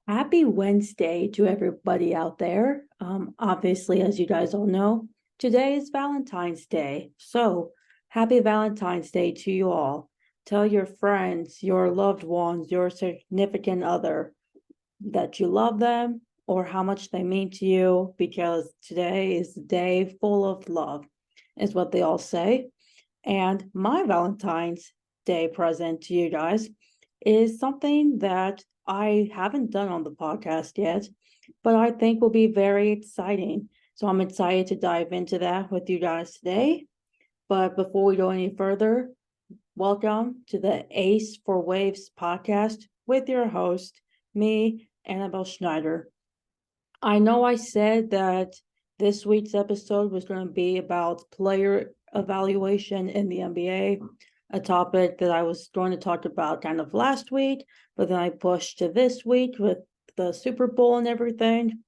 Happy Wednesday to everybody out there. Obviously, as you guys all know, today is Valentine's Day. So, happy Valentine's Day to you all. Tell your friends, your loved ones, your significant other that you love them or how much they mean to you because today is a day full of love, is what they all say. And my Valentine's Day present to you guys is something that I haven't done on the podcast yet, but I think will be very exciting. So I'm excited to dive into that with you guys today. But before we go any further, welcome to the Ace for Waves podcast with your host, me, Annabelle Schneider. I know I said that this week's episode was going to be about player evaluation in the NBA, a topic that I was going to talk about kind of last week, but then I pushed to this week with the Super Bowl and everything.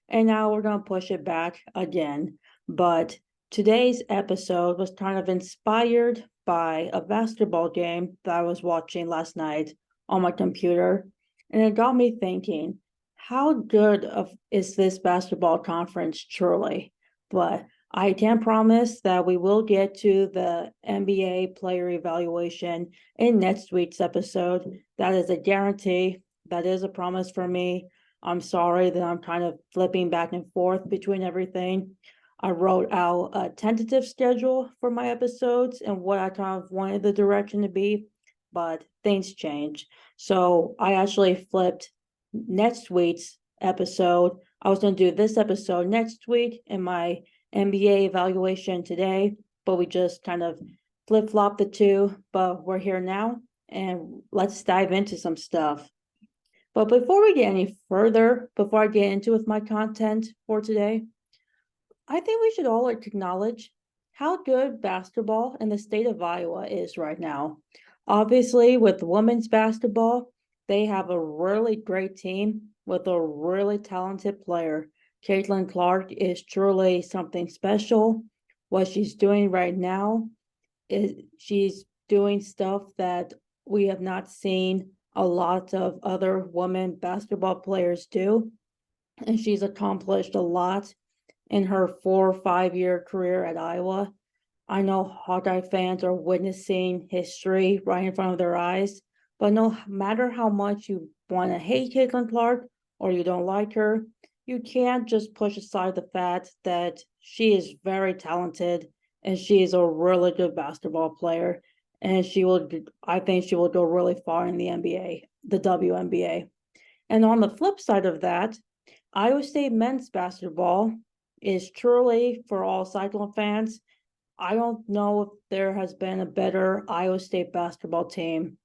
And now we're going to push it back again. But today's episode was kind of inspired by a basketball game that I was watching last night on my computer. And it got me thinking, how good is this basketball conference truly? But I can promise that we will get to the NBA player evaluation in next week's episode. That is a guarantee. That is a promise for me. I'm sorry that I'm kind of flipping back and forth between everything. I wrote out a tentative schedule for my episodes and what I kind of wanted the direction to be, but things change. So I actually flipped next week's episode. I was going to do this episode next week and my NBA evaluation today, but we just kind of flip flop the two. But we're here now, and let's dive into some stuff. But before we get any further, before I get into with my content for today, I think we should all acknowledge how good basketball in the state of Iowa is right now. Obviously, with women's basketball, they have a really great team with a really talented player. Caitlin Clark is truly something special. What she's doing right now is she's doing stuff that we have not seen a lot of other women basketball players do. And she's accomplished a lot in her 4 or 5 year career at Iowa. I know Hawkeye fans are witnessing history right in front of their eyes, but no matter how much you want to hate Caitlin Clark or you don't like her, you can't just push aside the fact that she is very talented and she is a really good basketball player. And I think she will go really far in the NBA, the WNBA. And on the flip side of that, Iowa State men's basketball is truly for all Cyclone fans. I don't know if there has been a better Iowa State basketball team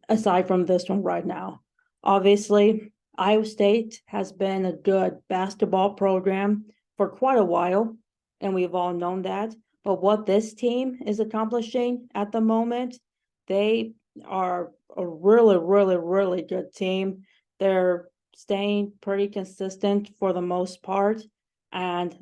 aside from this one right now. Obviously, Iowa State has been a good basketball program for quite a while, and we've all known that. But what this team is accomplishing at the moment, they are a really, really, really good team. They're staying pretty consistent for the most part. And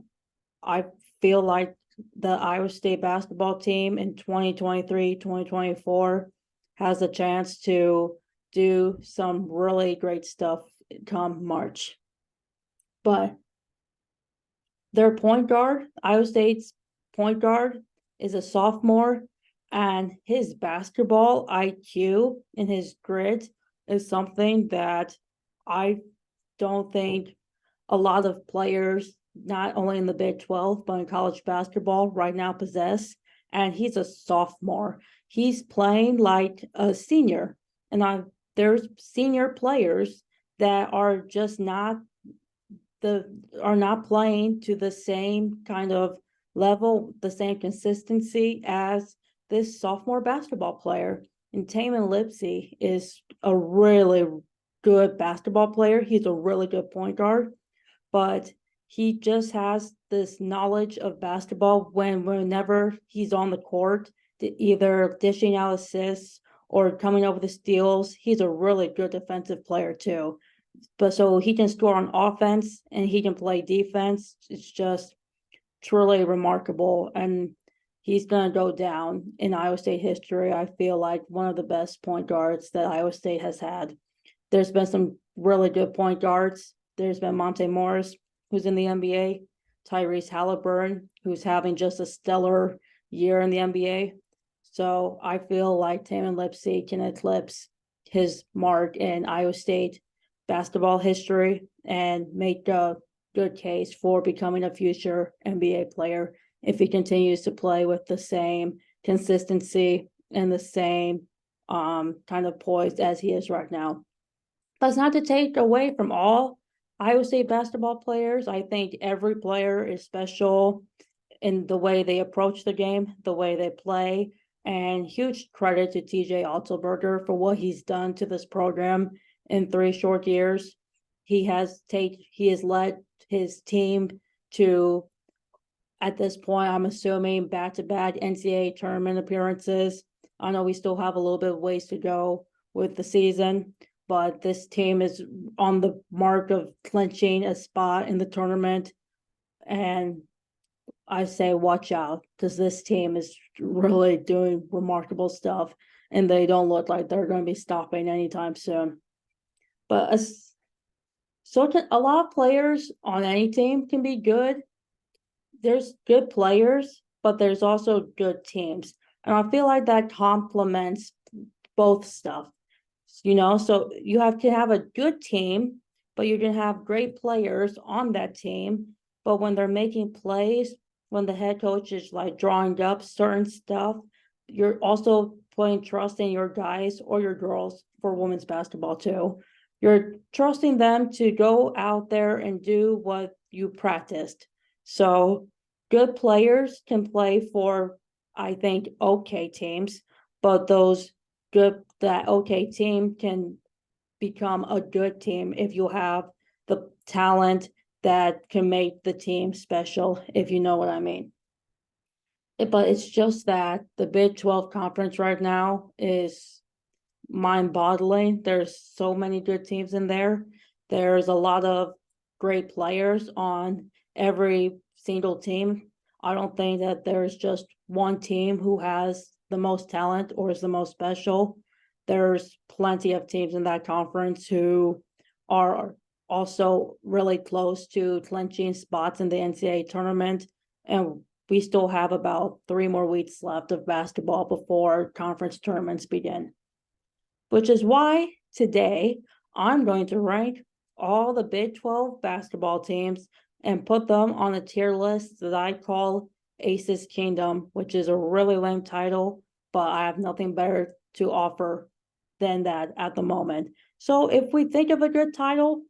I feel like the Iowa State basketball team in 2023, 2024 has a chance to do some really great stuff come March. But their point guard, Iowa State's point guard, is a sophomore, and his basketball IQ and his grit is something that I don't think a lot of players, not only in the Big 12, but in college basketball right now possess. And he's a sophomore. He's playing like a senior. And there's senior players that are just not playing to the same kind of level, the same consistency as this sophomore basketball player. And Taman Lipsey is a really good basketball player. He's a really good point guard, but he just has this knowledge of basketball whenever he's on the court, either dishing out assists or coming up with the steals. He's a really good defensive player too. But so he can score on offense and he can play defense. It's just truly remarkable. And he's going to go down in Iowa State history. I feel like one of the best point guards that Iowa State has had. There's been some really good point guards. There's been Monte Morris, who's in the NBA, Tyrese Halliburton, who's having just a stellar year in the NBA. So I feel like Tamin Lipsey can eclipse his mark in Iowa State basketball history and make a good case for becoming a future NBA player if he continues to play with the same consistency and the same kind of poise as he is right now. That's not to take away from all Iowa State basketball players. I think every player is special in the way they approach the game, the way they play, and huge credit to TJ Otzelberger for what he's done to this program in 3 short years. He has led his team to, at this point, I'm assuming, back-to-back NCAA tournament appearances. I know we still have a little bit of ways to go with the season, but this team is on the mark of clinching a spot in the tournament. And I say, watch out, because this team is really doing remarkable stuff, and they don't look like they're going to be stopping anytime soon. But a lot of players on any team can be good. There's good players, but there's also good teams. And I feel like that complements both stuff. So you have to have a good team, but you can have great players on that team. But when they're making plays, when the head coach is like drawing up certain stuff, you're also putting trust in your guys or your girls for women's basketball too. You're trusting them to go out there and do what you practiced. So good players can play for, I think, okay teams, but that okay team can become a good team if you have the talent that can make the team special, if you know what I mean. But it's just that the Big 12 conference right now is mind-boggling. There's so many good teams in there. There's a lot of great players on every single team. I don't think that there's just one team who has the most talent or is the most special. There's plenty of teams in that conference who are also really close to clinching spots in the NCAA tournament. And we still have about 3 more weeks left of basketball before conference tournaments begin. Which is why today I'm going to rank all the Big 12 basketball teams and put them on a tier list that I call Aces Kingdom, which is a really lame title, but I have nothing better to offer than that at the moment. So if I think of a good title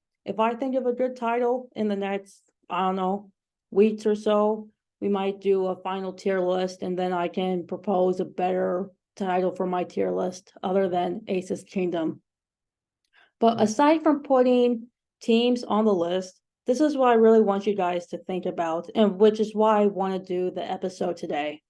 in the next, I don't know, weeks or so, we might do a final tier list, and then I can propose a better title for my tier list other than Aces Kingdom. But aside from putting teams on the list, this is what I really want you guys to think about, and which is why I want to do the episode today.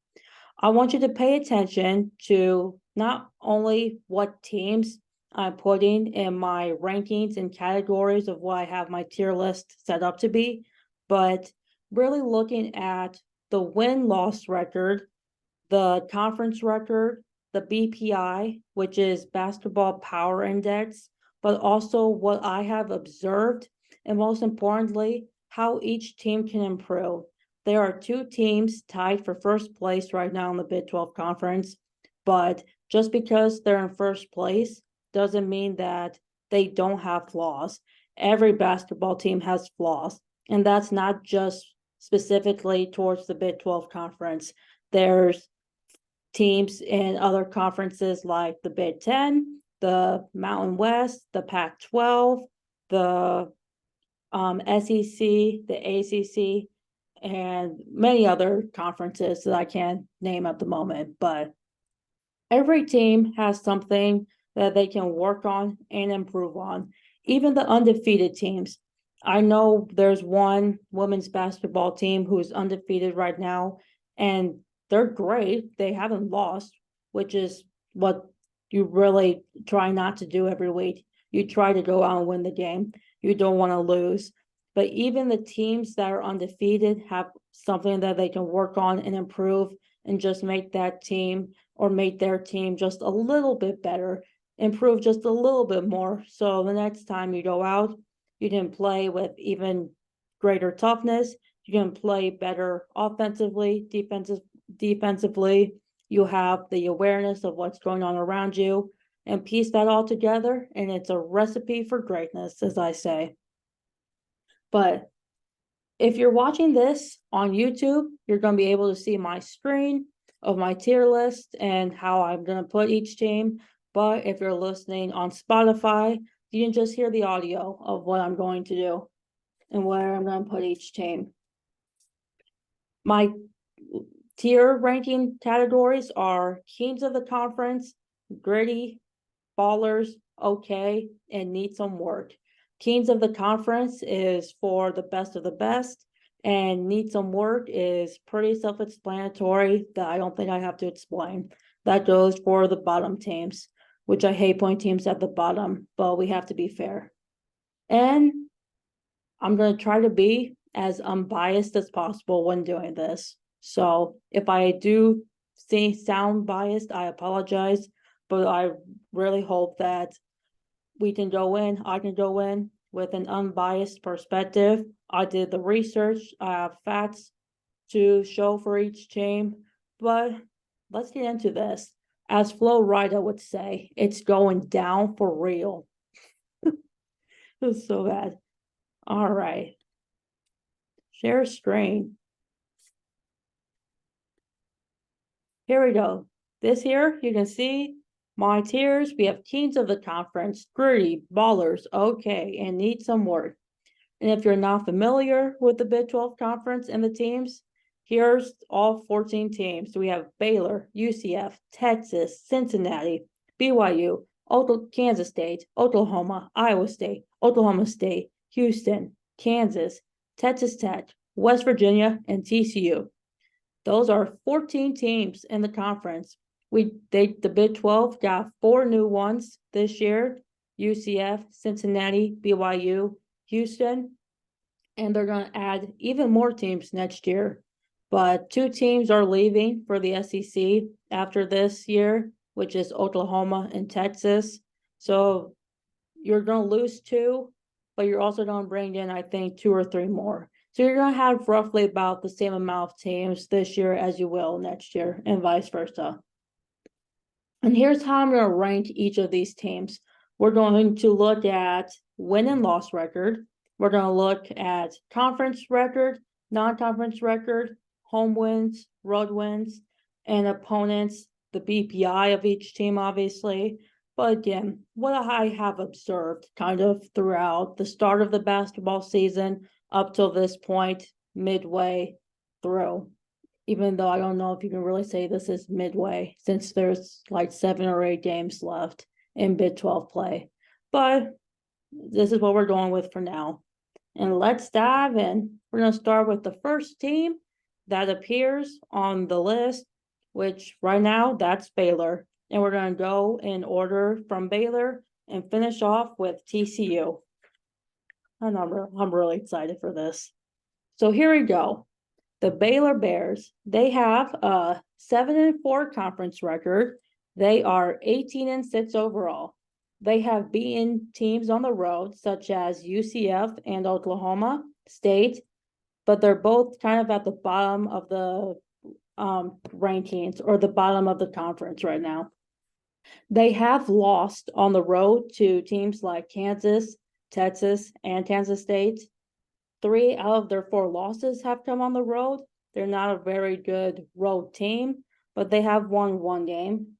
I want you to pay attention to not only what teams I'm putting in my rankings and categories of what I have my tier list set up to be, but really looking at the win-loss record, the conference record, the BPI, which is Basketball Power Index, but also what I have observed, and most importantly, how each team can improve. There are 2 teams tied for first place right now in the Big 12 Conference, but just because they're in first place doesn't mean that they don't have flaws. Every basketball team has flaws, and that's not just specifically towards the Big 12 Conference. There's teams in other conferences like the Big 10, the Mountain West, the Pac-12, the SEC, the ACC, and many other conferences that I can't name at the moment. But every team has something that they can work on and improve on. Even the undefeated teams. I know there's one women's basketball team who's undefeated right now, and they're great. They haven't lost, which is what you really try not to do every week. You try to go out and win the game. You don't want to lose. But even the teams that are undefeated have something that they can work on and improve and just make that team or make their team just a little bit better. improve just a little bit more. So the next time you go out, you can play with even greater toughness. You can play better offensively, defensively. You have the awareness of what's going on around you and piece that all together. And it's a recipe for greatness, as I say. But if you're watching this on YouTube, you're going to be able to see my screen of my tier list and how I'm going to put each team. But if you're listening on Spotify, you can just hear the audio of what I'm going to do and where I'm going to put each team. My tier ranking categories are Kings of the Conference, Gritty, Ballers, Okay, and Need Some Work. Kings of the Conference is for the best of the best, and Need Some Work is pretty self-explanatory that I don't think I have to explain. That goes for the bottom teams, which I hate putting teams at the bottom, but we have to be fair. And I'm going to try to be as unbiased as possible when doing this. So if I do sound biased, I apologize, but I really hope that I can go in with an unbiased perspective. I did the research, I have facts to show for each team, but let's get into this. As Flo Rida would say, it's going down for real. It's so bad. All right. Share screen. Here we go. This here, you can see my tiers. We have Kings of the Conference, Gritty, Ballers, Okay, and Need Some Work. And if you're not familiar with the Big 12 Conference and the teams, here's all 14 teams. We have Baylor, UCF, Texas, Cincinnati, BYU, Kansas State, Oklahoma, Iowa State, Oklahoma State, Houston, Kansas, Texas Tech, West Virginia, and TCU. Those are 14 teams in the conference. The Big 12 got 4 new ones this year: UCF, Cincinnati, BYU, Houston, and they're going to add even more teams next year. But 2 teams are leaving for the SEC after this year, which is Oklahoma and Texas. So you're going to lose 2, but you're also going to bring in, I think, 2 or 3 more. So you're going to have roughly about the same amount of teams this year as you will next year, and vice versa. And here's how I'm going to rank each of these teams. We're going to look at win and loss record. We're going to look at conference record, non-conference record, home wins, road wins, and opponents, the BPI of each team, obviously. But again, what I have observed kind of throughout the start of the basketball season up till this point, midway through, even though I don't know if you can really say this is midway since there's like 7 or 8 games left in Big 12 play. But this is what we're going with for now. And let's dive in. We're going to start with the first team that appears on the list, which right now that's Baylor. And we're going to go in order from Baylor and finish off with TCU. And I'm really excited for this. So here we go. The Baylor Bears, they have a 7-4 conference record. They are 18-6 overall. They have beaten teams on the road, such as UCF and Oklahoma State, but they're both kind of at the bottom of the rankings, or the bottom of the conference right now. They have lost on the road to teams like Kansas, Texas, and Kansas State. 3 out of their 4 losses have come on the road. They're not a very good road team, but they have won 1 game.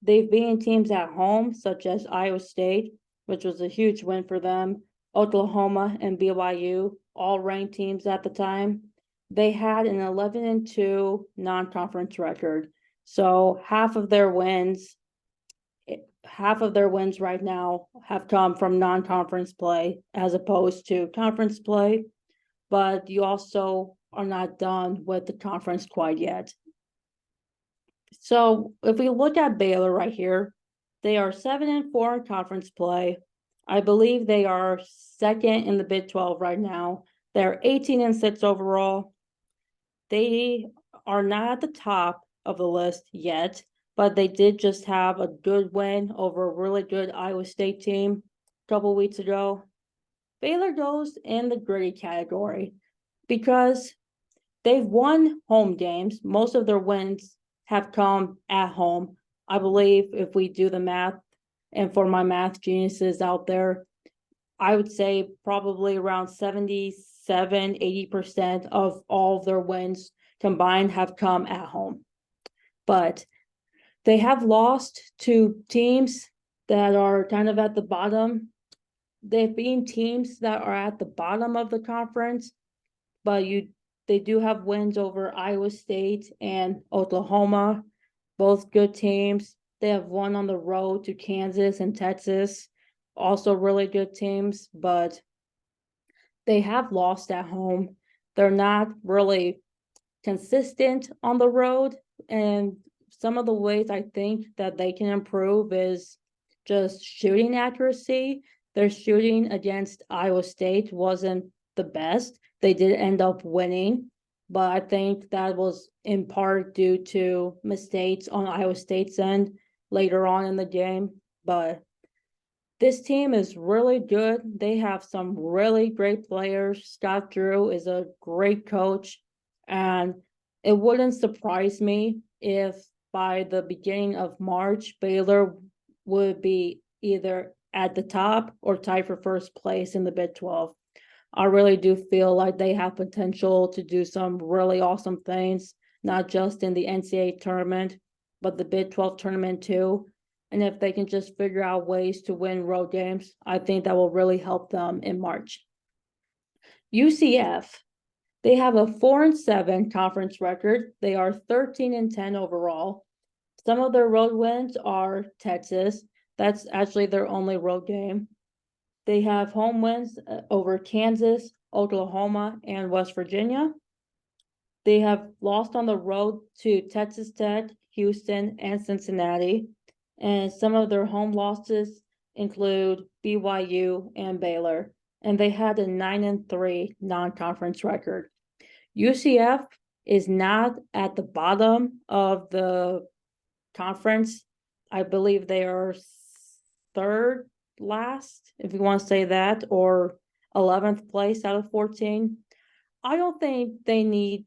They've beaten teams at home, such as Iowa State, which was a huge win for them, Oklahoma and BYU, all ranked teams at the time. They had an 11-2 non-conference record. So half of their wins right now have come from non-conference play as opposed to conference play, but you also are not done with the conference quite yet. So if we look at Baylor right here, they are 7-4 in conference play. I believe they are second in the Big 12 right now. They're 18-6 overall. They are not at the top of the list yet, but they did just have a good win over a really good Iowa State team a couple weeks ago. Baylor goes in the gritty category because they've won home games. Most of their wins have come at home. I believe if we do the math, and for my math geniuses out there, I would say probably around 77-80% of all of their wins combined have come at home. But they have lost to teams that are kind of at the bottom. They've been teams that are at the bottom of the conference, but they do have wins over Iowa State and Oklahoma, both good teams. They have won on the road to Kansas and Texas, also really good teams, but they have lost at home. They're not really consistent on the road, and some of the ways I think that they can improve is just shooting accuracy. Their shooting against Iowa State wasn't the best. They did end up winning, but I think that was in part due to mistakes on Iowa State's end later on in the game. But this team is really good. They have some really great players. Scott Drew is a great coach, and it wouldn't surprise me if by the beginning of March, Baylor would be either at the top or tied for first place in the Big 12. I really do feel like they have potential to do some really awesome things, not just in the NCAA tournament, but the Big 12 tournament too. And if they can just figure out ways to win road games, I think that will really help them in March. UCF, they have a 4-7 conference record. They are 13-10 overall. Some of their road wins are Texas. That's actually their only road game. They have home wins over Kansas, Oklahoma, and West Virginia. They have lost on the road to Texas Tech, Houston, and Cincinnati. And some of their home losses include BYU and Baylor. And they had a 9-3 non-conference record. UCF is not at the bottom of the conference. I believe they are third last, if you want to say that, or 11th place out of 14. I don't think they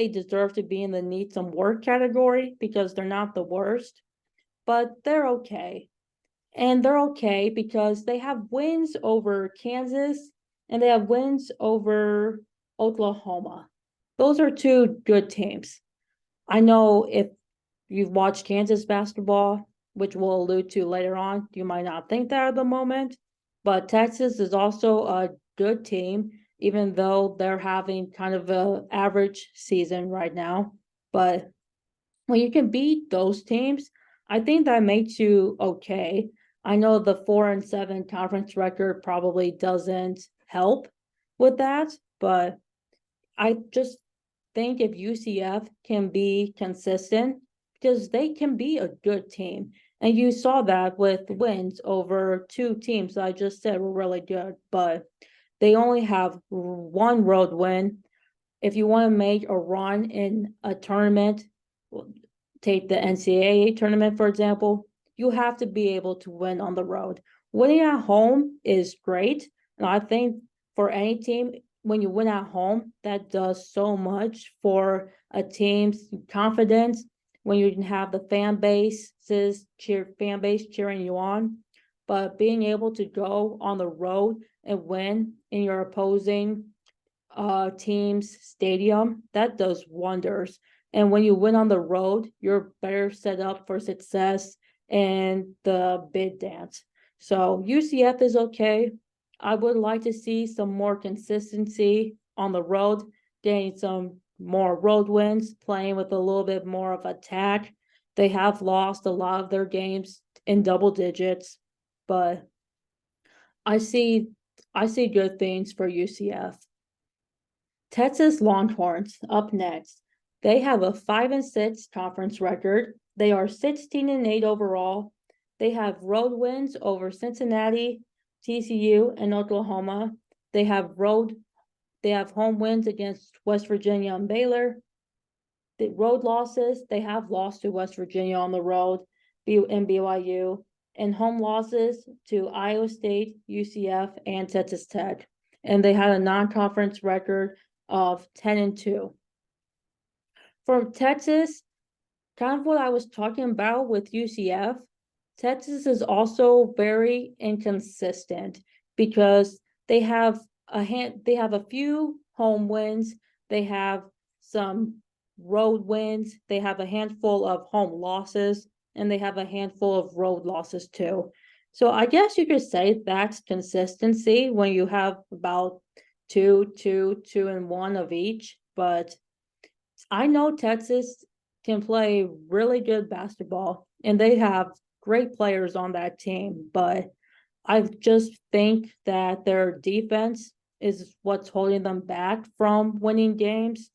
deserve to be in the need some work category because they're not the worst, but they're okay. And they're okay because they have wins over Kansas and they have wins over Oklahoma. Those are two good teams. I know if you've watched Kansas basketball, which we'll allude to later on, you might not think that at the moment, but Texas is also a good team, even though they're having kind of an average season right now. But when you can beat those teams, I think that makes you okay. I know the 4-7 conference record probably doesn't help with that, but I just think if UCF can be consistent, because they can be a good team. And you saw that with wins over two teams that I just said were really good, but they only have one road win. If you want to make a run in a tournament, take the NCAA tournament, for example, you have to be able to win on the road. Winning at home is great. And I think for any team, when you win at home, that does so much for a team's confidence when you can have the fan base cheering you on. But being able to go on the road and win in your opposing team's stadium, that does wonders. And when you win on the road, you're better set up for success in the bid dance. So UCF is okay. I would like to see some more consistency on the road, getting some more road wins, playing with a little bit more of attack. They have lost a lot of their games in double digits, but I see good things for UCF. Texas Longhorns up next. They have a 5-6 conference record. They are 16-8 overall. They have road wins over Cincinnati, TCU, and Oklahoma. They have home wins against West Virginia and Baylor. The road losses, they have lost to West Virginia on the road, and BYU, and home losses to Iowa State, UCF, and Texas Tech. And they had a non-conference record of 10-2. For Texas, kind of what I was talking about with UCF, Texas is also very inconsistent because they have a few home wins, they have some road wins, they have a handful of home losses, and they have a handful of road losses too. So I guess you could say that's consistency when you have about 2, 2, 2, and 1 of each, but I know Texas can play really good basketball and they have great players on that team, but I just think that their defense is what's holding them back from winning games.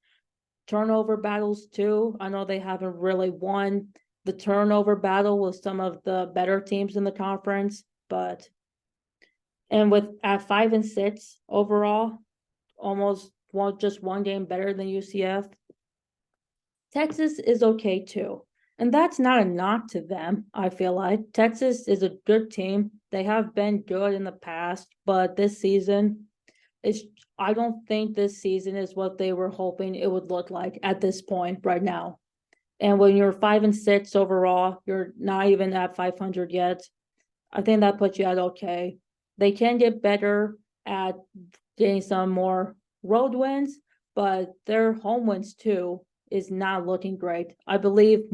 Turnover battles too. I know they haven't really won the turnover battle with some of the better teams in the conference, but and with at 5-6 overall, almost just one game better than UCF. Texas is okay too. And that's not a knock to them, I feel like. Texas is a good team. They have been good in the past, but this season, I don't think this season is what they were hoping it would look like at this point right now. And when you're 5-6 overall, you're not even at 500 yet. I think that puts you at okay. They can get better at getting some more road wins, but their home wins too is not looking great. I believe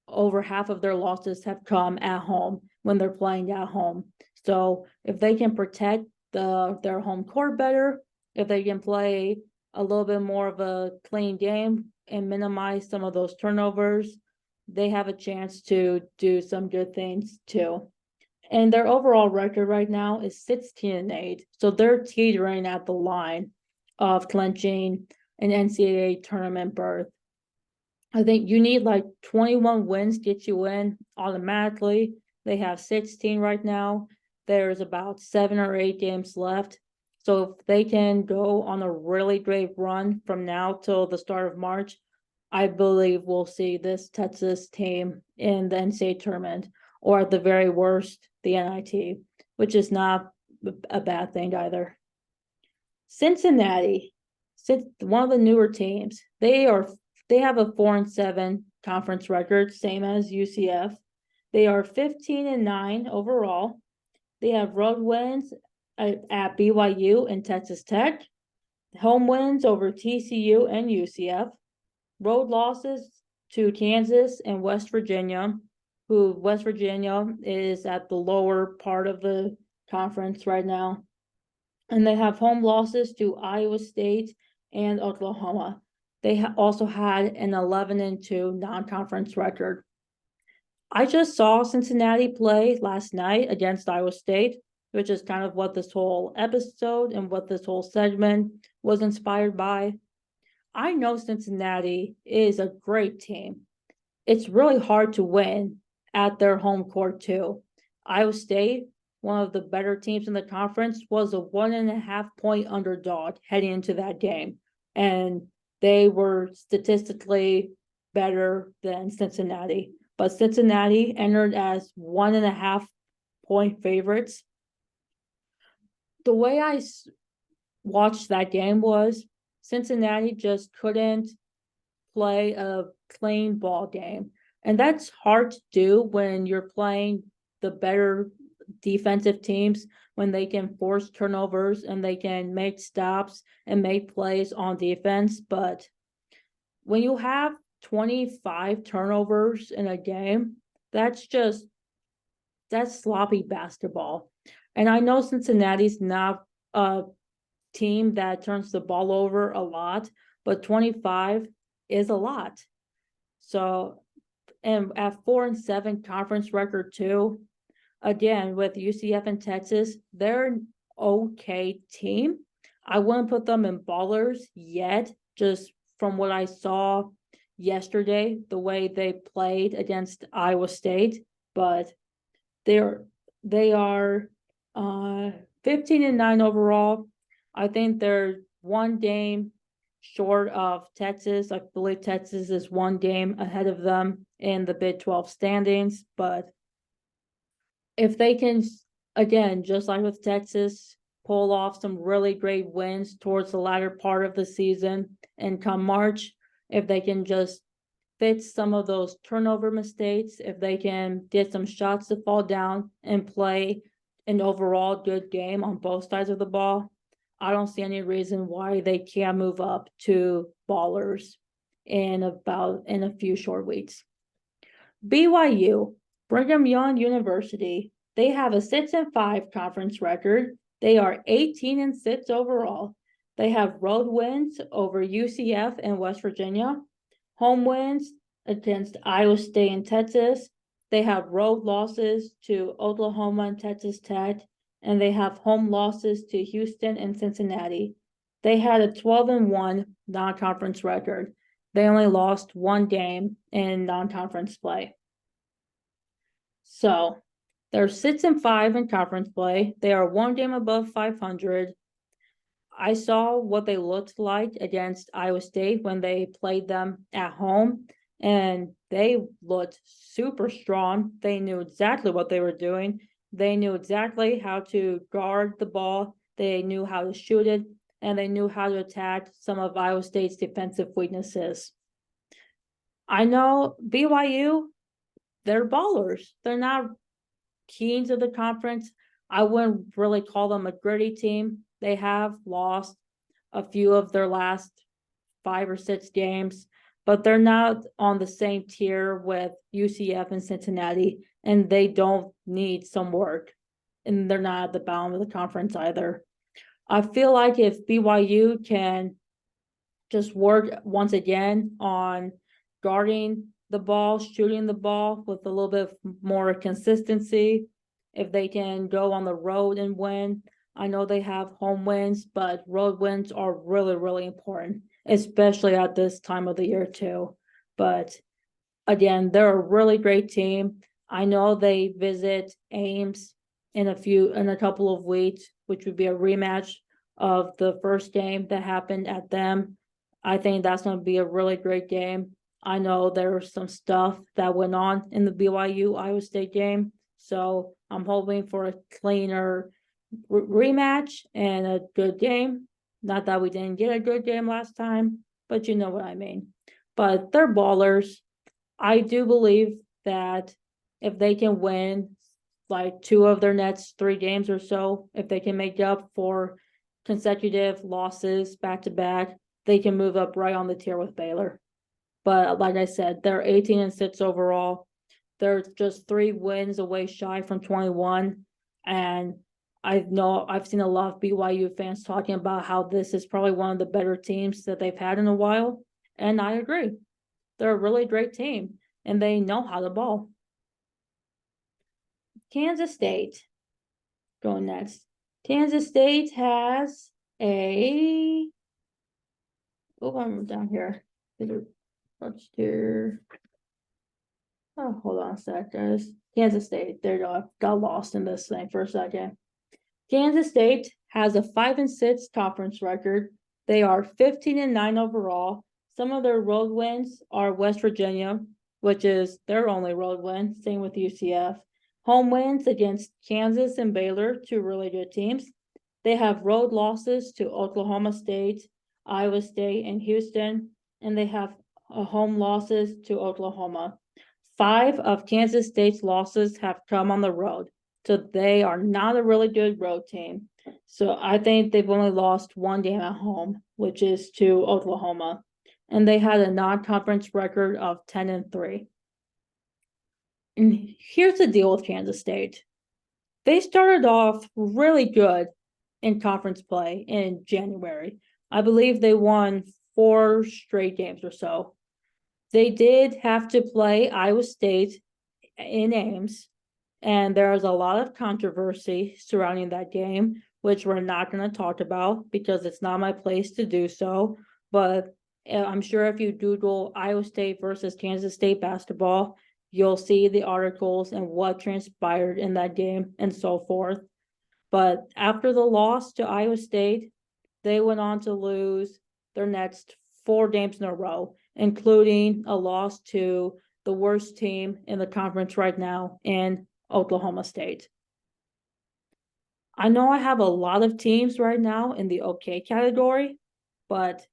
over half of their losses have come at home when they're playing at home. So if they can protect their home court better, if they can play a little bit more of a clean game and minimize some of those turnovers, they have a chance to do some good things too. And their overall record right now is 16-8. So they're teetering at the line of clinching an NCAA tournament berth. I think you need like 21 wins to get you in automatically. They have 16 right now. There's about 7 or 8 games left. So if they can go on a really great run from now till the start of March, I believe we'll see this Texas team in the NCAA tournament, or at the very worst, the NIT, which is not a bad thing either. Cincinnati, one of the newer teams, they have a 4-7 conference record, same as UCF. They are 15-9 overall. They have road wins at BYU and Texas Tech, home wins over TCU and UCF, road losses to Kansas and West Virginia, who West Virginia is at the lower part of the conference right now. And they have home losses to Iowa State and Oklahoma. They also had an 11-2 non-conference record. I just saw Cincinnati play last night against Iowa State, which is kind of what this whole episode and what this whole segment was inspired by. I know Cincinnati is a great team. It's really hard to win at their home court too. Iowa State, one of the better teams in the conference, was a 1.5-point underdog heading into that game. And they were statistically better than Cincinnati. But Cincinnati entered as 1.5-point favorites. The way I watched that game was Cincinnati just couldn't play a clean ball game. And that's hard to do when you're playing the better defensive teams, when they can force turnovers and they can make stops and make plays on defense. But when you have 25 turnovers in a game, that's sloppy basketball. And I know Cincinnati's not a team that turns the ball over a lot, but 25 is a lot. So, and at 4-7 conference record too, again, with UCF and Texas, they're an okay team. I wouldn't put them in ballers yet, just from what I saw yesterday, the way they played against Iowa State, but they are 15-9 overall. I think they're one game short of Texas. I believe Texas is one game ahead of them in the Big 12 standings, but if they can, again, just like with Texas, pull off some really great wins towards the latter part of the season and come March, if they can just fix some of those turnover mistakes, if they can get some shots to fall down and play an overall good game on both sides of the ball, I don't see any reason why they can't move up to ballers in a few short weeks. BYU, Brigham Young University, they have a 6-5 conference record. They are 18-6 overall. They have road wins over UCF and West Virginia, home wins against Iowa State and Texas. They have road losses to Oklahoma and Texas Tech, and they have home losses to Houston and Cincinnati. They had a 12-1 non-conference record. They only lost one game in non-conference play. So they're 6-5 in conference play. They are one game above 500. I saw what they looked like against Iowa State when they played them at home, and they looked super strong. They knew exactly what they were doing. They knew exactly how to guard the ball. They knew how to shoot it, and they knew how to attack some of Iowa State's defensive weaknesses. I know BYU, they're ballers. They're not kings of the conference. I wouldn't really call them a gritty team. They have lost a few of their last 5 or 6 games, but they're not on the same tier with UCF and Cincinnati, and they don't need some work. And they're not at the bottom of the conference either. I feel like if BYU can just work once again on guarding the ball, shooting the ball with a little bit more consistency, if they can go on the road and win. I know they have home wins, but road wins are really, really important, especially at this time of the year too. But again, they're a really great team. I know they visit Ames in a couple of weeks, which would be a rematch of the first game that happened at them. I think that's going to be a really great game. I know there's some stuff that went on in the BYU Iowa State game, so I'm hoping for a cleaner rematch and a good game. Not that we didn't get a good game last time, but you know what I mean. But they're ballers. I do believe that if they can win like 2 of their next 3 games or so, if they can make up for consecutive losses back to back, they can move up right on the tier with Baylor. But like I said, they're 18-6 overall. They're just 3 wins away shy from 21. And I know I've seen a lot of BYU fans talking about how this is probably one of the better teams that they've had in a while. And I agree. They're a really great team, and they know how to ball. Kansas State. Going next. Kansas State has a... Oh, I'm down here. Let's do... Oh, hold on a sec, guys. Kansas State. There you go. I got lost in this thing for a second. Kansas State has a 5-6 conference record. They are 15-9 overall. Some of their road wins are West Virginia, which is their only road win. Same with UCF. Home wins against Kansas and Baylor, 2 really good teams. They have road losses to Oklahoma State, Iowa State, and Houston, and they have home losses to Oklahoma. 5 of Kansas State's losses have come on the road, so they are not a really good road team. So I think they've only lost 1 game at home, which is to Oklahoma, and they had a non-conference record of 10-3. And here's the deal with Kansas State. They started off really good in conference play in January. I believe they won 4 straight games or so. They did have to play Iowa State in Ames, and there was a lot of controversy surrounding that game, which we're not going to talk about because it's not my place to do so. But I'm sure if you Google Iowa State versus Kansas State basketball, you'll see the articles and what transpired in that game and so forth. But after the loss to Iowa State, they went on to lose their next 4 games in a row, including a loss to the worst team in the conference right now in Oklahoma State. I know I have a lot of teams right now in the okay category, but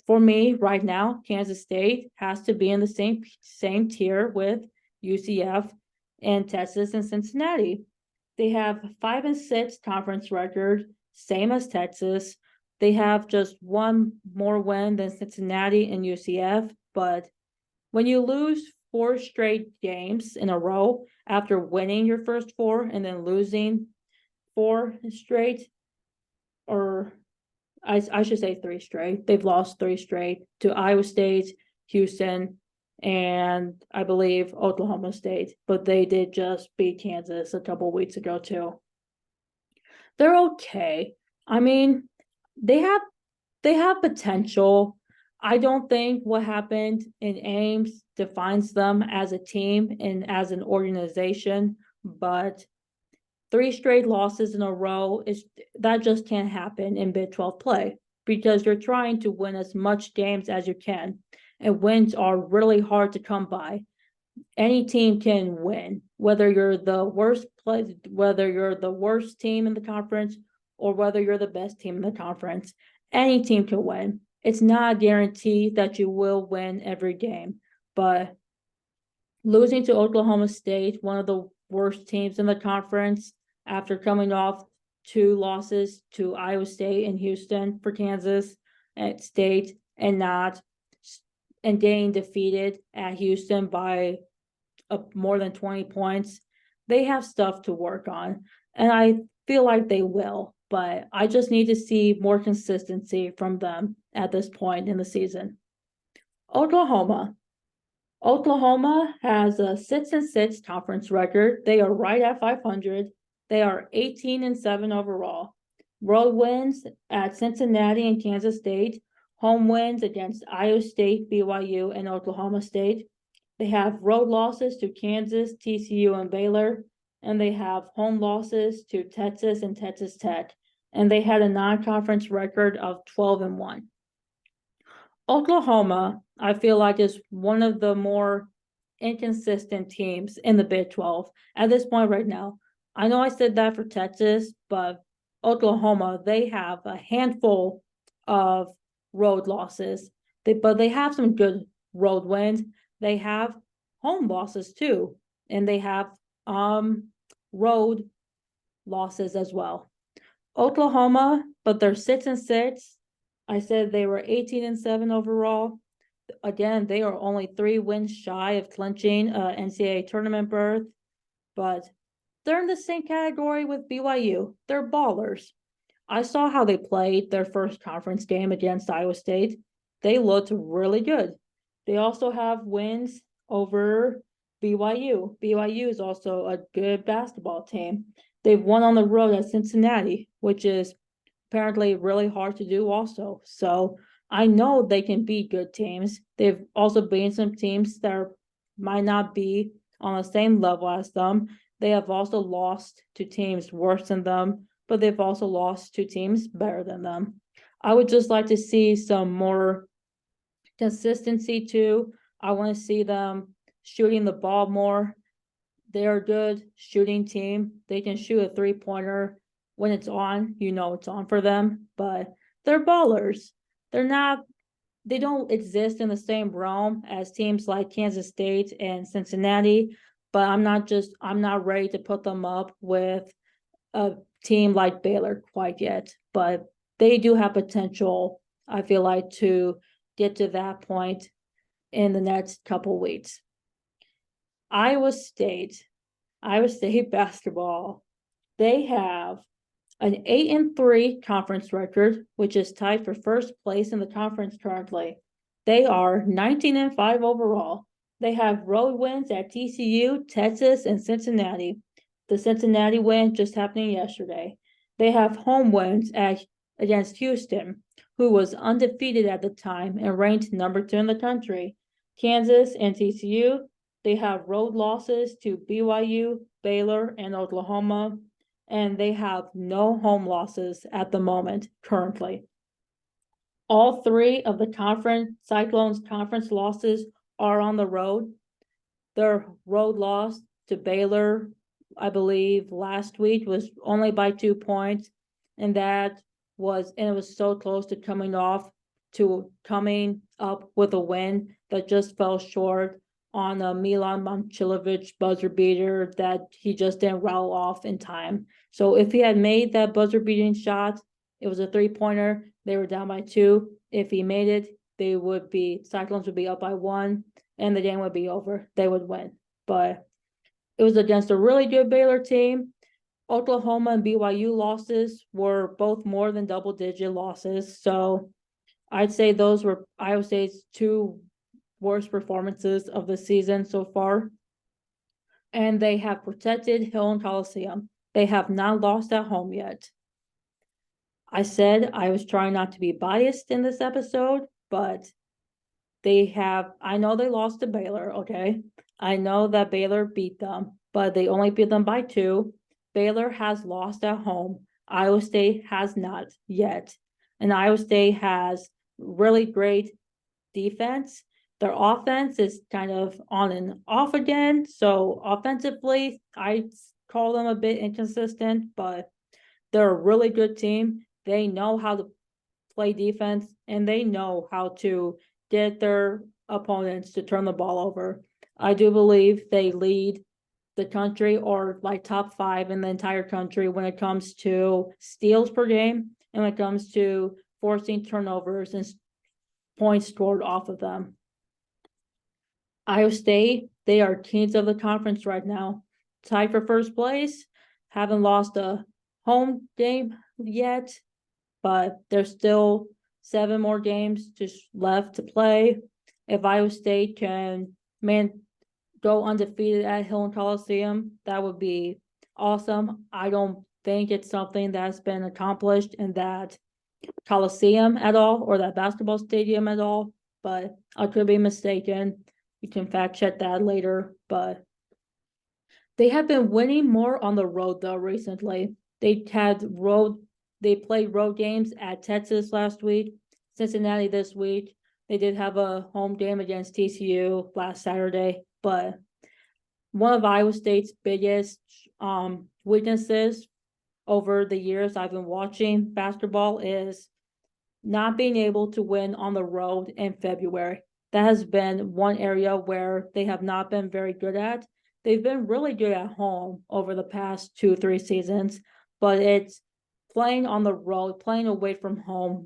for me right now, Kansas State has to be in the same tier with UCF and Texas and Cincinnati. They have 5-6 conference record, same as Texas. They have just one more win than Cincinnati and UCF, but when you lose 4 straight games in a row after winning your first 4 and then losing 4 straight, or I should say 3 straight. They've lost 3 straight to Iowa State, Houston, and I believe Oklahoma State, but they did just beat Kansas a couple weeks ago too. They're okay. I mean, they have potential. I don't think what happened in Ames defines them as a team and as an organization, but 3 straight losses in a row that just can't happen in Big 12 play because you're trying to win as much games as you can, and wins are really hard to come by. Any team can win, whether you're the worst team in the conference or whether you're the best team in the conference. Any team can win. It's not a guarantee that you will win every game, but losing to Oklahoma State, one of the worst teams in the conference, after coming off 2 losses to Iowa State and Houston for Kansas at State and getting defeated at Houston by more than 20 points, they have stuff to work on. And I feel like they will, but I just need to see more consistency from them at this point in the season. Oklahoma has a 6-6 conference record. They are right at 500. They are 18-7 overall. Road wins at Cincinnati and Kansas State. Home wins against Iowa State, BYU, and Oklahoma State. They have road losses to Kansas, TCU, and Baylor. And they have home losses to Texas and Texas Tech. And they had a non-conference record of 12-1. Oklahoma, I feel like, is one of the more inconsistent teams in the Big 12 at this point right now. I know I said that for Texas, but Oklahoma, they have a handful of road losses, but they have some good road wins. They have home losses too, and they have road losses as well. Oklahoma, but they're 6-6. I said they were 18-7 overall. Again, they are only 3 wins shy of clinching NCAA tournament berth, but they're in the same category with BYU. They're ballers. I saw how they played their first conference game against Iowa State. They looked really good. They also have wins over BYU. BYU is also a good basketball team. They've won on the road at Cincinnati, which is apparently really hard to do also. So I know they can beat good teams. They've also beaten some teams that might not be on the same level as them. They have also lost to teams worse than them, but they've also lost to teams better than them. I would just like to see some more consistency too. I want to see them shooting the ball more. They're a good shooting team. They can shoot a 3-pointer when it's on, it's on for them, but they're ballers. They don't exist in the same realm as teams like Kansas State and Cincinnati, but I'm not ready to put them up with a team like Baylor quite yet, but they do have potential, I feel like, to get to that point in the next couple weeks. Iowa State basketball, they have an 8-3 conference record, which is tied for first place in the conference currently. They are 19-5 overall. They have road wins at TCU, Texas, and Cincinnati. The Cincinnati win just happening yesterday. They have home wins against Houston, who was undefeated at the time and ranked number 2 in the country. Kansas and TCU, they have road losses to BYU, Baylor, and Oklahoma, and they have no home losses at the moment currently. All three of the Cyclones conference losses are on the road. Their road loss to Baylor, I believe, last week was only by 2 points, and it was so close to coming up with a win that just fell short on a Milan Momcilovic buzzer beater that he just didn't rattle off in time. So if he had made that buzzer beating shot, it was a 3-pointer. They were down by 2. If he made it, Cyclones would be up by 1, and the game would be over. They would win. But it was against a really good Baylor team. Oklahoma and BYU losses were both more than double-digit losses. So I'd say those were Iowa State's 2 worst performances of the season so far. And they have protected Hill and Coliseum. They have not lost at home yet. I said I was trying not to be biased in this episode, but I know they lost to Baylor, okay? I know that Baylor beat them, but they only beat them by 2. Baylor has lost at home. Iowa State has not yet. And Iowa State has really great defense. Their offense is kind of on and off again. So offensively, I call them a bit inconsistent, but they're a really good team. They know how to play defense, and they know how to get their opponents to turn the ball over. I do believe they lead the country, or like top 5 in the entire country, when it comes to steals per game and when it comes to forcing turnovers and points scored off of them. Iowa State, they are kings of the conference right now. Tied for first place, haven't lost a home game yet, but there's still 7 more games just left to play. If Iowa State can go undefeated at Hill and Coliseum, that would be awesome. I don't think it's something that's been accomplished in that Coliseum at all, or that basketball stadium at all, but I could be mistaken. You can fact check that later, but they have been winning more on the road though recently. They played road games at Texas last week, Cincinnati this week. They did have a home game against TCU last Saturday, but one of Iowa State's biggest weaknesses over the years I've been watching basketball is not being able to win on the road in February. That has been one area where they have not been very good at. They've been really good at home over the past 2-3 seasons, but it's playing on the road, playing away from home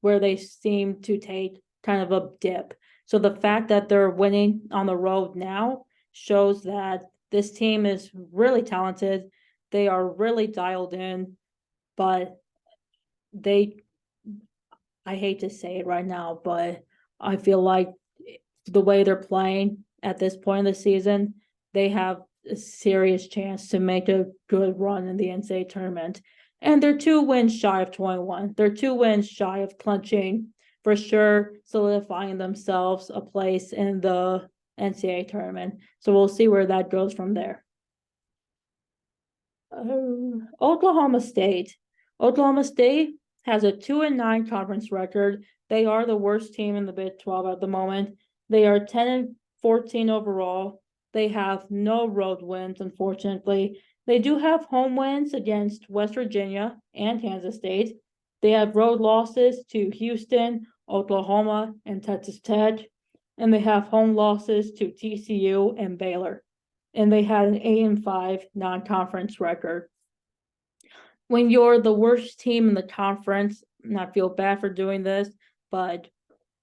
where they seem to take kind of a dip. So the fact that they're winning on the road now shows that this team is really talented. They are really dialed in, but I hate to say it right now, but I feel like the way they're playing at this point in the season, they have a serious chance to make a good run in the NCAA tournament. And they're 2 wins shy of 21. They're 2 wins shy of clinching, for sure, solidifying themselves a place in the NCAA tournament. So we'll see where that goes from there. Oklahoma State. Oklahoma State has a 2-9 conference record. They are the worst team in the Big 12 at the moment. They are 10-14 overall. They have no road wins, unfortunately. They do have home wins against West Virginia and Kansas State. They have road losses to Houston, Oklahoma, and Texas Tech. And they have home losses to TCU and Baylor. And they had an 8-5 non-conference record. When you're the worst team in the conference, and I feel bad for doing this, but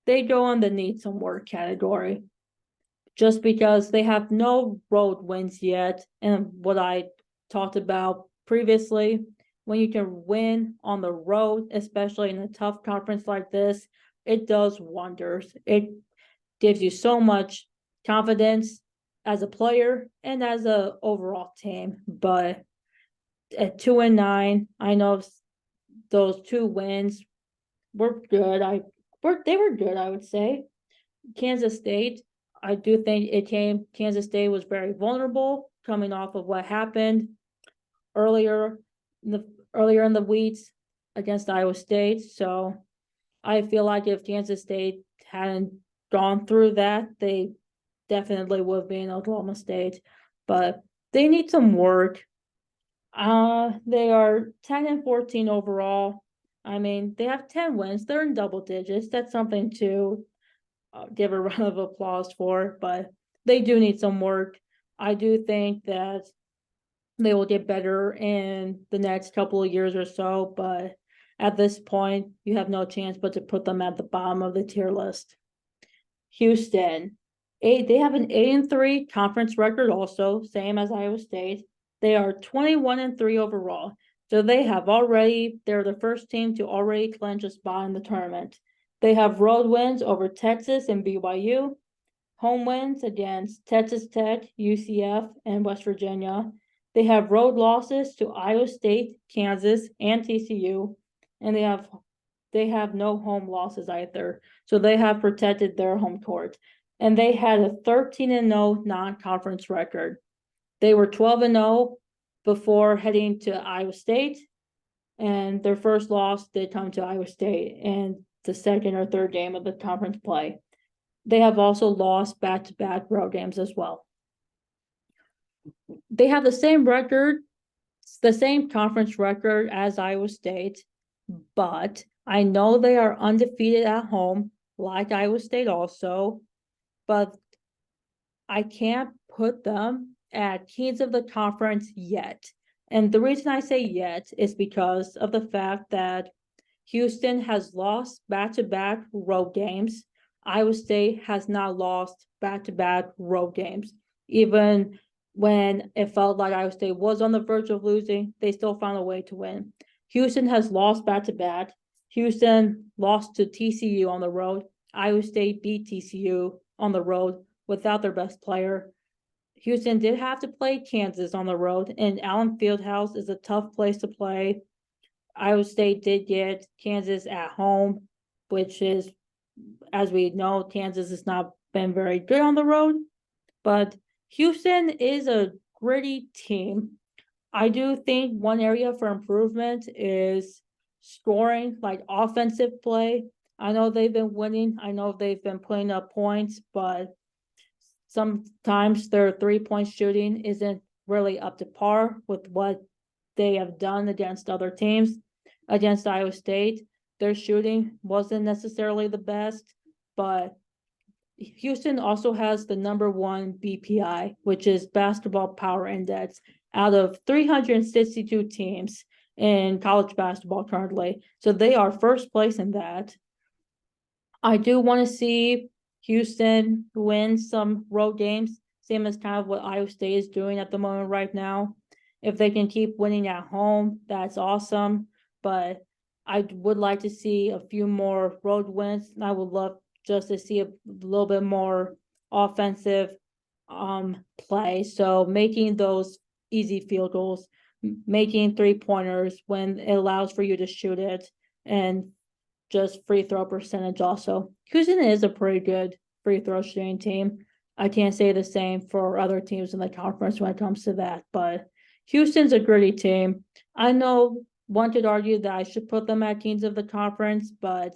they go on the need some work category. Just because they have no road wins yet, and what I talked about previously, when you can win on the road, especially in a tough conference like this, it does wonders. It gives you so much confidence as a player and as a overall team. But at 2-9, I know those 2 wins were good. They were good, I would say. Kansas State, I do think Kansas State was very vulnerable coming off of what happened earlier in the weeks against Iowa State. So I feel like if Kansas State hadn't gone through that, they definitely would have been Oklahoma State. But they need some work. They are 10-14 overall. I mean, they have 10 wins. They're in double digits. That's something to give a round of applause for, but they do need some work. I do think that they will get better in the next couple of years or so, but at this point, you have no chance but to put them at the bottom of the tier list. Houston, they have an 8-3 conference record also, same as Iowa State. They are 21-3 overall. So they're the first team to already clinch a spot in the tournament. They have road wins over Texas and BYU, home wins against Texas Tech, UCF, and West Virginia. They have road losses to Iowa State, Kansas, and TCU, and they have no home losses either. So they have protected their home court. And they had a 13-0 non-conference record. They were 12-0 before heading to Iowa State, and their first loss did come to Iowa State in the second or third game of the conference play. They have also lost back-to-back road games as well. They have the same record, the same conference record as Iowa State, but I know they are undefeated at home, like Iowa State also, but I can't put them at kings of the conference yet. And the reason I say yet is because of the fact that Houston has lost back-to-back road games. Iowa State has not lost back-to-back road games. Even when it felt like Iowa State was on the verge of losing, they still found a way to win. Houston has lost back-to-back. Houston lost to TCU on the road. Iowa State beat TCU on the road without their best player. Houston did have to play Kansas on the road, and Allen Fieldhouse is a tough place to play. Iowa State did get Kansas at home, which is, as we know, Kansas has not been very good on the road, but Houston is a gritty team. I do think one area for improvement is scoring, like offensive play. I know they've been winning. I know they've been putting up points, but sometimes their 3-point shooting isn't really up to par with what they have done against other teams. Against Iowa State, their shooting wasn't necessarily the best, but Houston also has the number 1 BPI, which is Basketball Power Index, out of 362 teams in college basketball currently. So they are first place in that. I do want to see Houston win some road games, same as kind of what Iowa State is doing at the moment right now. If they can keep winning at home, that's awesome. But I would like to see a few more road wins. And I would love just to see a little bit more offensive play. So making those easy field goals, making 3-pointers when it allows for you to shoot it, and just free throw percentage also. Houston is a pretty good free throw shooting team. I can't say the same for other teams in the conference when it comes to that, but Houston's a gritty team. I know one could argue that I should put them at kings of the conference, but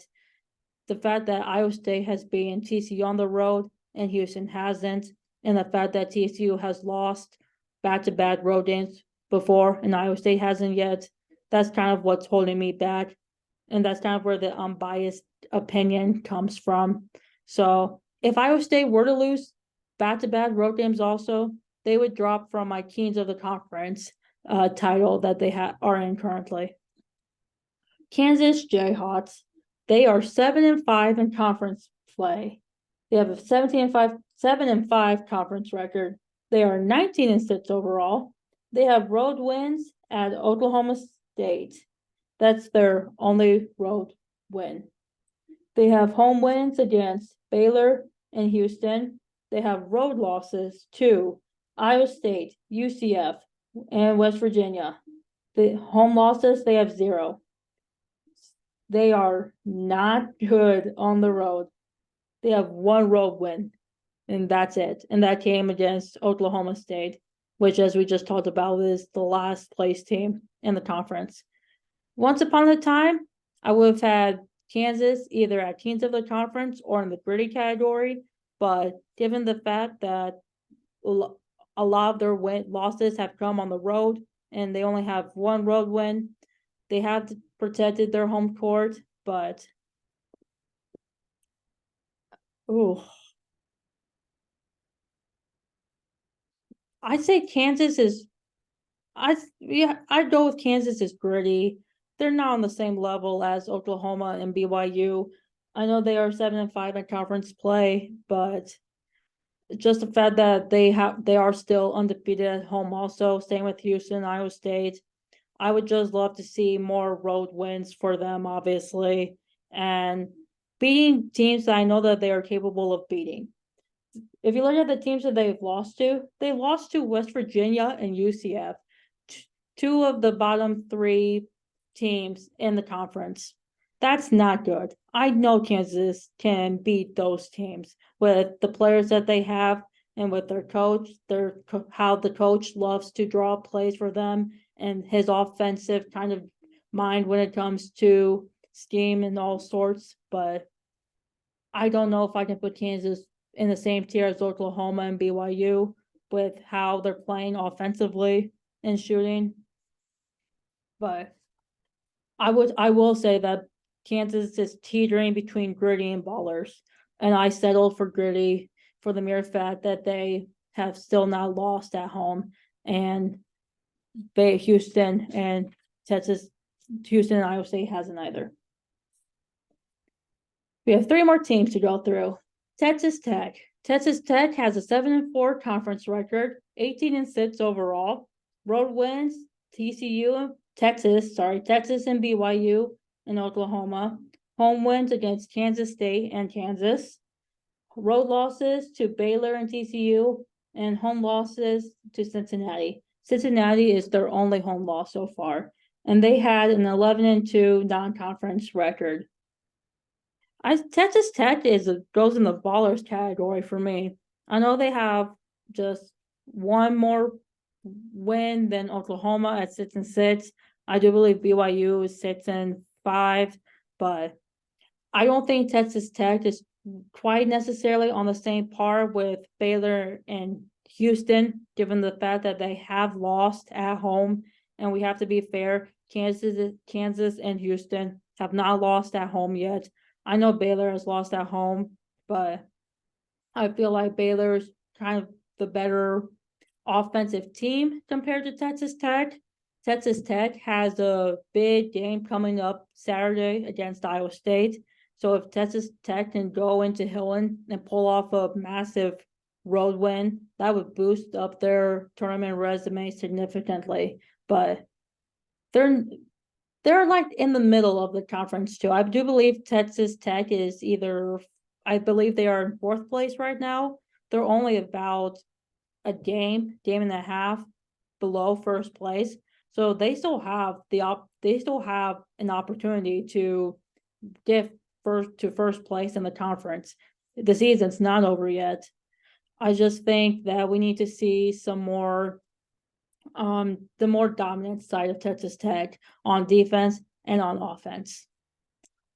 the fact that Iowa State has beaten TCU on the road and Houston hasn't, and the fact that TCU has lost back-to-back road games before and Iowa State hasn't yet, that's kind of what's holding me back. And that's kind of where the unbiased opinion comes from. So if Iowa State were to lose back-to-back road games also, they would drop from my Kings of the Conference title that they are in currently. Kansas Jayhawks, they are 7-5 in conference play. They have a 7-5 conference record. They are 19-6 overall. They have road wins at Oklahoma State. That's their only road win. They have home wins against Baylor and Houston. They have road losses to Iowa State, UCF, and West Virginia. The home losses, they have 0. They are not good on the road. They have 1 road win, and that's it. And that came against Oklahoma State, which, as we just talked about, is the last place team in the conference. Once upon a time, I would have had Kansas either at teams of the conference or in the gritty category. But given the fact that a lot of their losses have come on the road and they only have one road win, they have protected their home court. But oh, I'd say Kansas is. I'd go with Kansas is gritty. They're not on the same level as Oklahoma and BYU. I know they are 7-5 in conference play, but just the fact that they are still undefeated at home also. Same with Houston, Iowa State. I would just love to see more road wins for them, obviously, and beating teams that I know that they are capable of beating. If you look at the teams that they lost to West Virginia and UCF, two of the bottom three teams in the conference. That's not good. I know Kansas can beat those teams with the players that they have and with their coach, how the coach loves to draw plays for them and his offensive kind of mind when it comes to scheme and all sorts. But I don't know if I can put Kansas in the same tier as Oklahoma and BYU with how they're playing offensively and shooting. But I will say that Kansas is teetering between gritty and ballers. And I settled for gritty for the mere fact that they have still not lost at home. And Houston and Houston and Iowa State hasn't either. We have three more teams to go through. Texas Tech. Texas Tech has a 7-4 conference record, 18-6 overall. Road wins, Texas and BYU and Oklahoma. Home wins against Kansas State and Kansas. Road losses to Baylor and TCU, and home losses to Cincinnati. Cincinnati is their only home loss so far, and they had an 11-2 non-conference record. Texas Tech goes in the ballers category for me. I know they have just one more win than Oklahoma at 6-6. I do believe BYU is 6-5, but I don't think Texas Tech is quite necessarily on the same par with Baylor and Houston, given the fact that they have lost at home. And we have to be fair, Kansas and Houston have not lost at home yet. I know Baylor has lost at home, but I feel like Baylor's kind of the better offensive team compared to Texas Tech. Texas Tech has a big game coming up Saturday against Iowa State. So if Texas Tech can go into Hillen and pull off a massive road win, that would boost up their tournament resume significantly. But they're like in the middle of the conference too. I do believe Texas Tech is I believe they are in fourth place right now. They're only about a game and a half below first place. So they still have an opportunity to get first place in the conference. The season's not over yet. I just think that we need to see some more the more dominant side of Texas Tech on defense and on offense.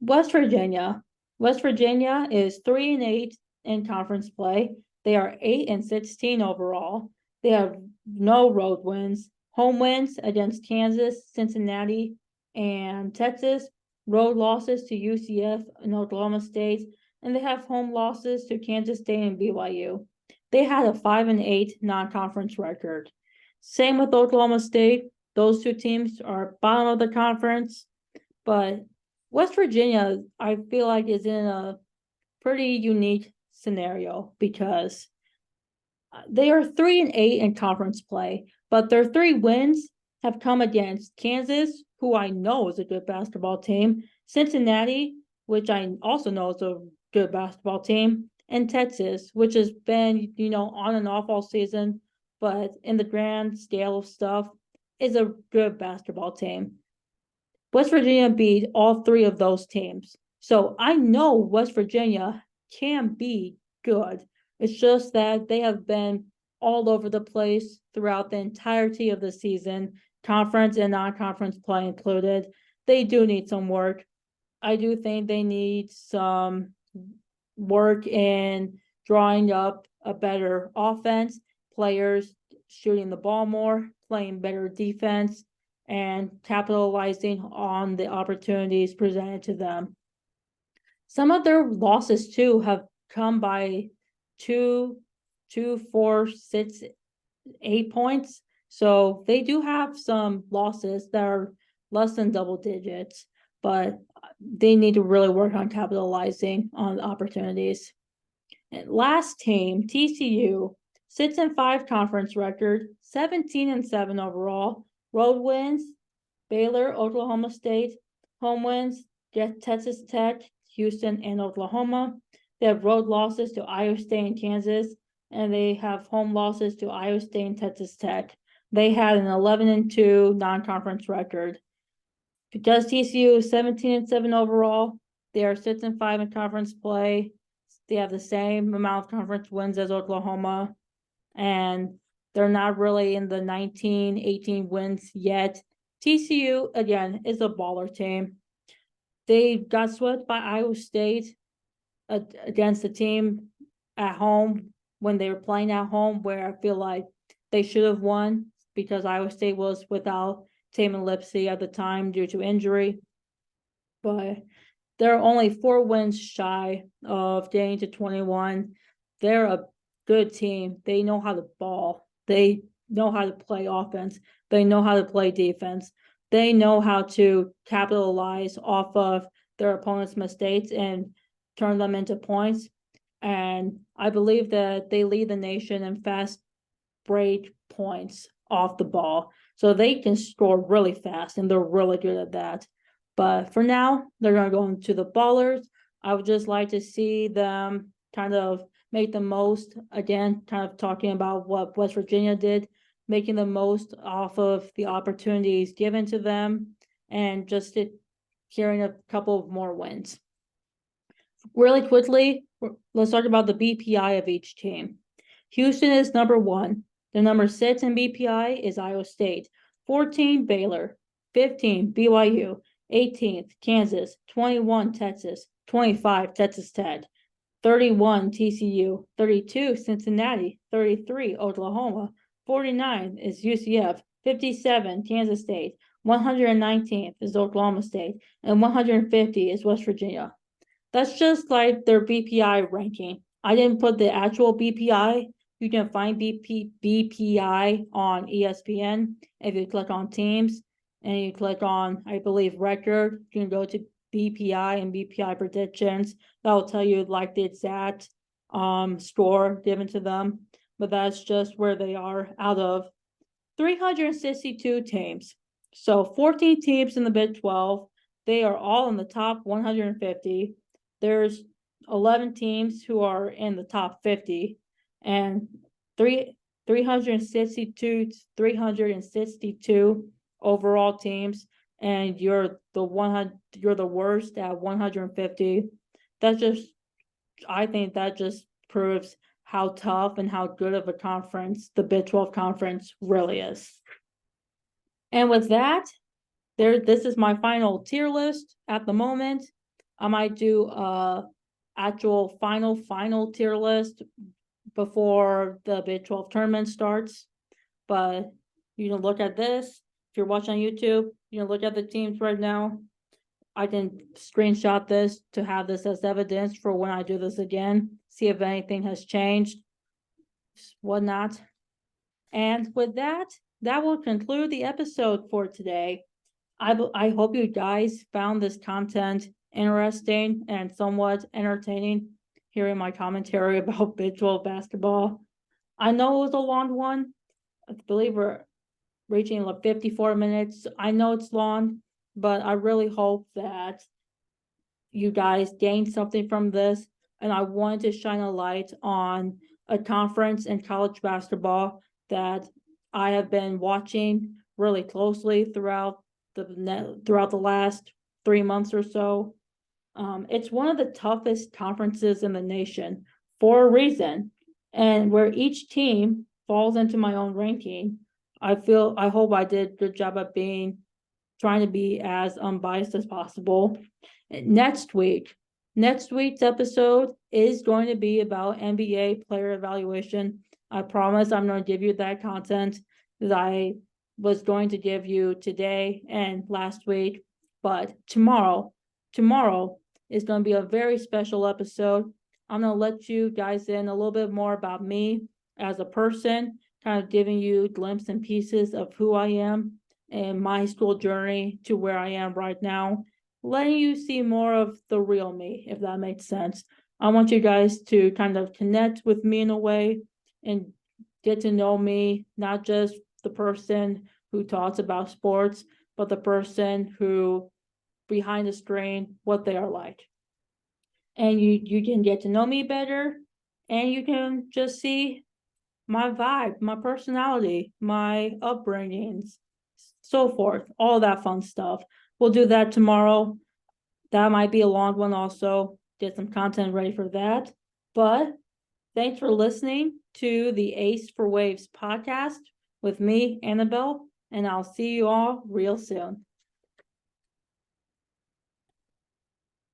West Virginia is 3-8 in conference play. They are 8-16 overall. They have no road wins. Home wins against Kansas, Cincinnati, and Texas. Road losses to UCF and Oklahoma State. And they have home losses to Kansas State and BYU. They had a 5-8 non-conference record. Same with Oklahoma State. Those two teams are bottom of the conference. But West Virginia, I feel like, is in a pretty unique scenario because they are 3-8 in conference play, but their 3 wins have come against Kansas, who I know is a good basketball team, Cincinnati, which I also know is a good basketball team, and Texas, which has been, on and off all season, but in the grand scale of stuff, is a good basketball team. West Virginia beat all 3 of those teams. So I know West Virginia can be good. It's just that they have been all over the place throughout the entirety of the season, conference and non-conference play included. They do need some work. I do think they need some work in drawing up a better offense, players shooting the ball more, playing better defense, and capitalizing on the opportunities presented to them. Some of their losses too have come by 2, 4, 6, 8 points. So they do have some losses that are less than double digits, but they need to really work on capitalizing on opportunities. And last team, TCU, 6-5 conference record, 17-7 overall, road wins, Baylor, Oklahoma State, home wins, Texas Tech, Houston, and Oklahoma. They have road losses to Iowa State and Kansas, and they have home losses to Iowa State and Texas Tech. They had an 11-2 non-conference record. Because TCU is 17-7 overall, they are 6-5 in conference play. They have the same amount of conference wins as Oklahoma, and they're not really in the 19-18 wins yet. TCU, again, is a baller team. They got swept by Iowa State against the team at home when they were playing at home, where I feel like they should have won because Iowa State was without Taman Lipsey at the time due to injury. But they're only 4 wins shy of getting to 21. They're a good team. They know how to ball. They know how to play offense. They know how to play defense. They know how to capitalize off of their opponent's mistakes and turn them into points. And I believe that they lead the nation in fast break points off the ball. So they can score really fast, and they're really good at that. But for now, they're going to go into the ballers. I would just like to see them kind of make the most, again, kind of talking about what West Virginia did, making the most off of the opportunities given to them, and just hearing a couple of more wins. Really quickly, let's talk about the BPI of each team. Houston is number 1. The number 6 in BPI is Iowa State. 14, Baylor. 15, BYU. 18th, Kansas. 21, Texas. 25, Texas Tech. 31, TCU. 32, Cincinnati. 33, Oklahoma. 49 is UCF. 57, Kansas State. 119th is Oklahoma State. And 150 is West Virginia. That's just like their BPI ranking. I didn't put the actual BPI. You can find BPI on ESPN. If you click on teams and you click on, I believe, record, you can go to BPI and BPI predictions. That will tell you like the exact score given to them. But that's just where they are out of 362 teams. So 14 teams in the Big 12. They are all in the top 150. There's 11 teams who are in the top 50, and 362 overall teams, and you're the worst at 150. I think that just proves how tough and how good of a conference the Big 12 conference really is. And with that, this is my final tier list at the moment. I might do a actual final tier list before the Big 12 tournament starts. But you can look at this. If you're watching on YouTube, you can look at the teams right now. I can screenshot this to have this as evidence for when I do this again, see if anything has changed, whatnot. And with that, that will conclude the episode for today. I hope you guys found this content interesting and somewhat entertaining, hearing my commentary about Big 12 basketball. I know it was a long one. I believe we're reaching like 54 minutes. I know it's long, but I really hope that you guys gained something from this. And I wanted to shine a light on a conference in college basketball that I have been watching really closely throughout the last 3 months or so. It's one of the toughest conferences in the nation for a reason, and where each team falls into my own ranking. I hope I did a good job of being trying to be as unbiased as possible. Next week's episode is going to be about NBA player evaluation. I promise I'm going to give you that content that I was going to give you today and last week. But tomorrow is going to be a very special episode. I'm going to let you guys in a little bit more about me as a person, kind of giving you glimpses and pieces of who I am and my school journey to where I am right now, letting you see more of the real me, if that makes sense. I want you guys to kind of connect with me in a way and get to know me, not just the person who talks about sports, but the person who behind the screen, what they are like. And you can get to know me better, and you can just see my vibe, my personality, my upbringings, so forth, all that fun stuff. We'll do that tomorrow. That might be a long one also. Get some content ready for that. But thanks for listening to the Ace for Waves podcast with me, Annabelle, and I'll see you all real soon.